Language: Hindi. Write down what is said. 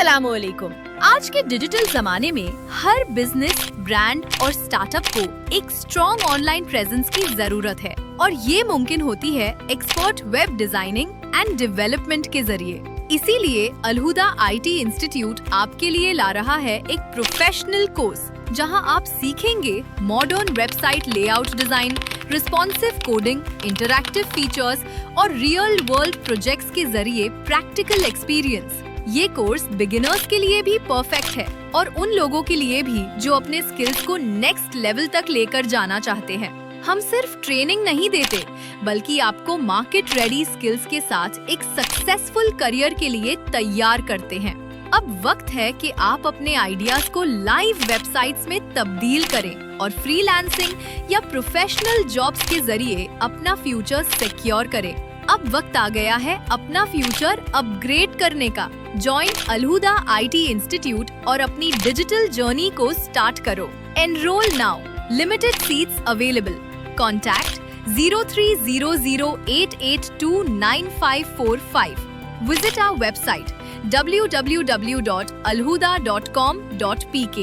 अस्सलामुअलैकुम। आज के डिजिटल जमाने में हर बिजनेस, ब्रांड और स्टार्टअप को एक स्ट्रॉन्ग ऑनलाइन प्रेजेंस की जरूरत है और ये मुमकिन होती है expert web designing and development के जरिए। इसीलिए अलहुदा आईटी इंस्टीट्यूट आपके लिए ला रहा है एक प्रोफेशनल कोर्स जहां आप सीखेंगे modern website layout design, responsive coding, interactive features और रियल वर्ल्ड प्रोजेक्ट्स के जरिए प्रैक्टिकल एक्सपीरियंस। ये कोर्स बिगिनर्स के लिए भी परफेक्ट है और उन लोगों के लिए भी जो अपने स्किल्स को नेक्स्ट लेवल तक लेकर जाना चाहते हैं। हम सिर्फ ट्रेनिंग नहीं देते, बल्कि आपको मार्केट रेडी स्किल्स के साथ एक सक्सेसफुल करियर के लिए तैयार करते हैं। अब वक्त है कि आप अपने आइडियाज को लाइव वेबसाइट्स में तब्दील करें और फ्रीलांसिंग या प्रोफेशनल जॉब्स के जरिए अपना फ्यूचर सिक्योर करें। अब वक्त आ गया है अपना फ्यूचर अपग्रेड करने का। ज्वाइन अलहुदा आईटी इंस्टीट्यूट और अपनी डिजिटल जर्नी को स्टार्ट करो। Enrol now. Limited seats available. Contact 030088299545. Visit our website www.alhuda.com.pk.